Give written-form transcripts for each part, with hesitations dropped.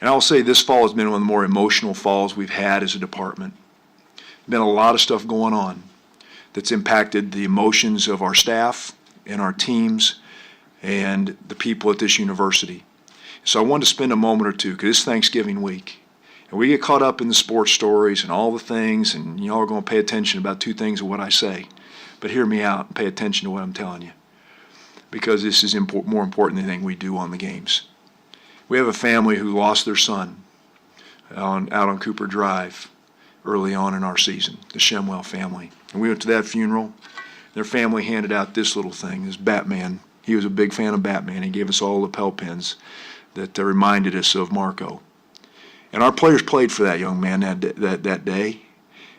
And I'll say this fall has been one of the more emotional falls we've had as a department. Been a lot of stuff going on that's impacted the emotions of our staff and our teams and the people at this university. So I wanted to spend a moment or two, because it's Thanksgiving week, and we get caught up in the sports stories and all the things, and y'all are going to pay attention about two things of what I say. But hear me out and pay attention to what I'm telling you, because this is more important than anything we do on the games. We have a family who lost their son out on Cooper Drive early on in our season, the Shemwell family. And we went to that funeral. Their family handed out this little thing, this Batman. He was a big fan of Batman. He gave us all lapel pins that reminded us of Marco. And our players played for that young man that day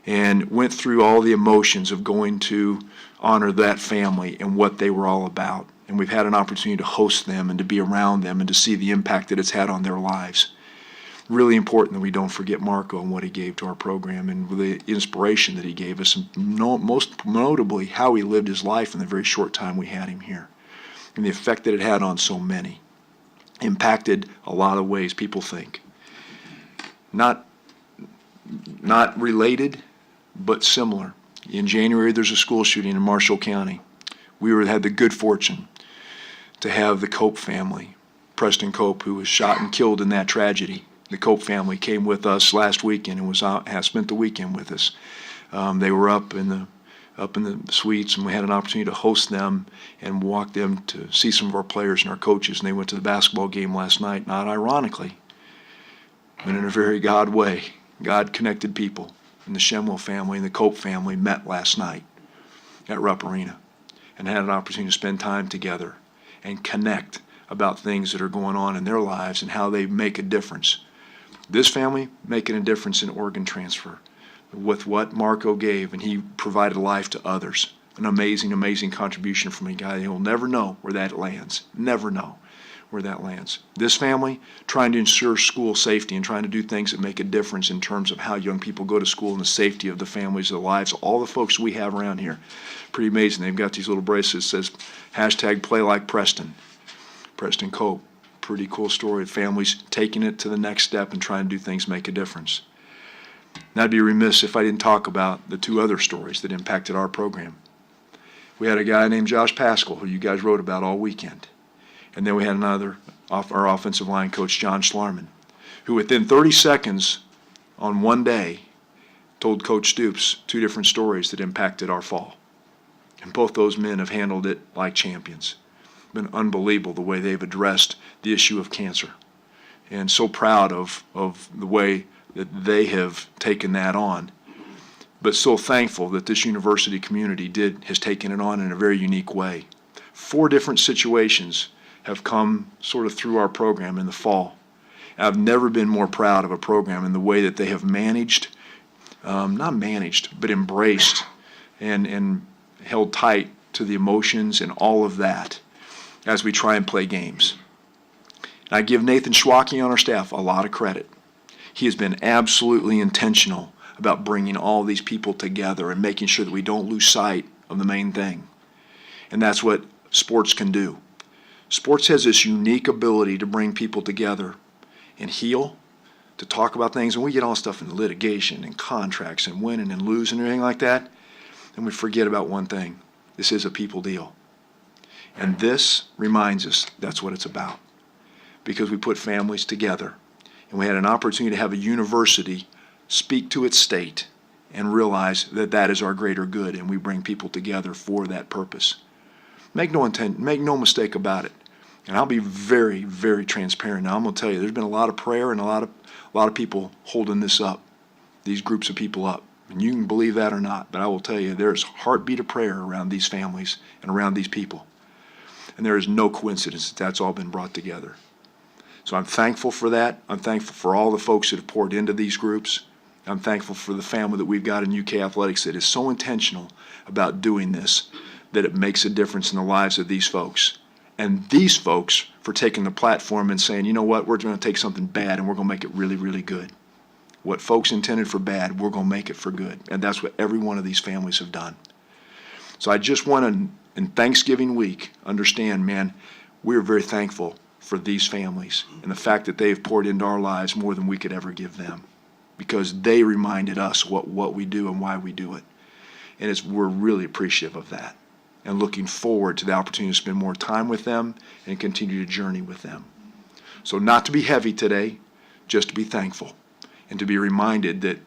and went through all the emotions of going to honor that family and what they were all about. And we've had an opportunity to host them and to be around them and to see the impact that it's had on their lives. Really important that we don't forget Marco and what he gave to our program and the inspiration that he gave us, and most notably how he lived his life in the very short time we had him here, and the effect that it had on so many. Impacted a lot of ways people think. Not related, but similar. In January, there's a school shooting in Marshall County. We had the good fortune to have the Cope family, Preston Cope, who was shot and killed in that tragedy. The Cope family came with us last weekend and has spent the weekend with us. They were up in the suites, and we had an opportunity to host them and walk them to see some of our players and our coaches. And they went to the basketball game last night, not ironically, but in a very God way. God connected people. And the Shemwell family and the Cope family met last night at Rupp Arena and had an opportunity to spend time together and connect about things that are going on in their lives and how they make a difference. This family making a difference in organ transfer with what Marco gave, and he provided life to others. An amazing, amazing contribution from a guy who will never know where that lands. Never know where that lands. This family trying to ensure school safety and trying to do things that make a difference in terms of how young people go to school and the safety of the families, the lives, all the folks we have around here. Pretty amazing. They've got these little bracelets that says #PlayLikePreston. Preston Cope. Pretty cool story of families taking it to the next step and trying to do things make a difference. And I'd be remiss if I didn't talk about the two other stories that impacted our program. We had a guy named Josh Pascal, who you guys wrote about all weekend. And then we had our offensive line coach, John Schlarman, who within 30 seconds on one day told Coach Stoops two different stories that impacted our fall. And both those men have handled it like champions. It's been unbelievable the way they've addressed the issue of cancer. And so proud of the way that they have taken that on. But so thankful that this university community has taken it on in a very unique way. 4 different situations have come sort of through our program in the fall. I've never been more proud of a program in the way that they have managed, not managed, but embraced and held tight to the emotions and all of that as we try and play games. And I give Nathan Schwacke on our staff a lot of credit. He has been absolutely intentional about bringing all these people together and making sure that we don't lose sight of the main thing. And that's what sports can do. Sports has this unique ability to bring people together and heal, to talk about things. And we get all stuff in litigation and contracts and winning and losing and everything like that, and we forget about one thing. This is a people deal. And this reminds us that's what it's about, because we put families together. And we had an opportunity to have a university speak to its state and realize that that is our greater good, and we bring people together for that purpose. Make no mistake about it. And I'll be very, very transparent. Now I'm going to tell you, there's been a lot of prayer and a lot of people holding this up, these groups of people up. And you can believe that or not, but I will tell you, there's heartbeat of prayer around these families and around these people. And there is no coincidence that that's all been brought together. So I'm thankful for that. I'm thankful for all the folks that have poured into these groups. I'm thankful for the family that we've got in UK Athletics that is so intentional about doing this that it makes a difference in the lives of these folks. And these folks for taking the platform and saying, you know what, we're going to take something bad and we're going to make it really, really good. What folks intended for bad, we're going to make it for good. And that's what every one of these families have done. So I just want to, in Thanksgiving week, understand, man, we're very thankful for these families and the fact that they've poured into our lives more than we could ever give them, because they reminded us what we do and why we do it. And we're really appreciative of that and looking forward to the opportunity to spend more time with them and continue to journey with them. So not to be heavy today, just to be thankful and to be reminded that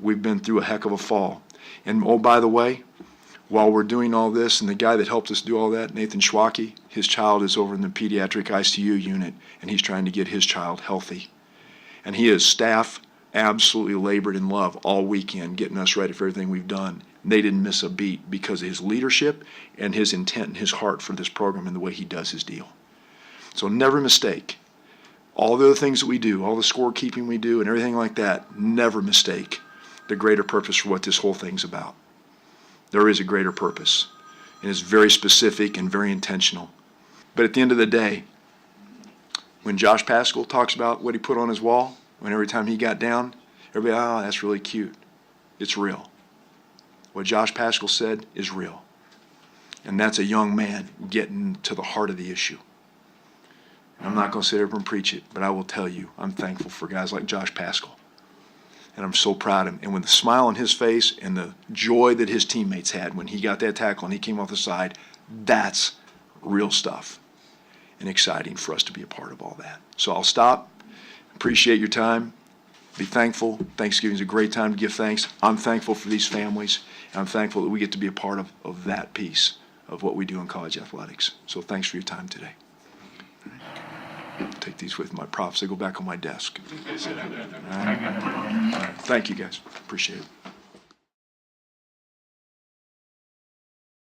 we've been through a heck of a fall. And oh, by the way, while we're doing all this, and the guy that helped us do all that, Nathan Schwacke, his child is over in the pediatric ICU unit, and he's trying to get his child healthy. And his staff absolutely labored in love all weekend getting us ready for everything we've done. They didn't miss a beat because of his leadership and his intent and his heart for this program and the way he does his deal. So never mistake. All the other things that we do, all the scorekeeping we do and everything like that, never mistake the greater purpose for what this whole thing's about. There is a greater purpose, and it's very specific and very intentional. But at the end of the day, when Josh Paschal talks about what he put on his wall, when every time he got down, everybody, oh, that's really cute. It's real. What Josh Paschal said is real. And that's a young man getting to the heart of the issue. I'm not going to sit there and preach it, but I will tell you, I'm thankful for guys like Josh Paschal. And I'm so proud of him. And with the smile on his face and the joy that his teammates had when he got that tackle and he came off the side, that's real stuff. And exciting for us to be a part of all that. So I'll stop. Appreciate your time. Be thankful. Thanksgiving is a great time to give thanks. I'm thankful for these families. And I'm thankful that we get to be a part of that piece of what we do in college athletics. So thanks for your time today. Take these with my props. They go back on my desk. All right. Thank you, guys. Appreciate it.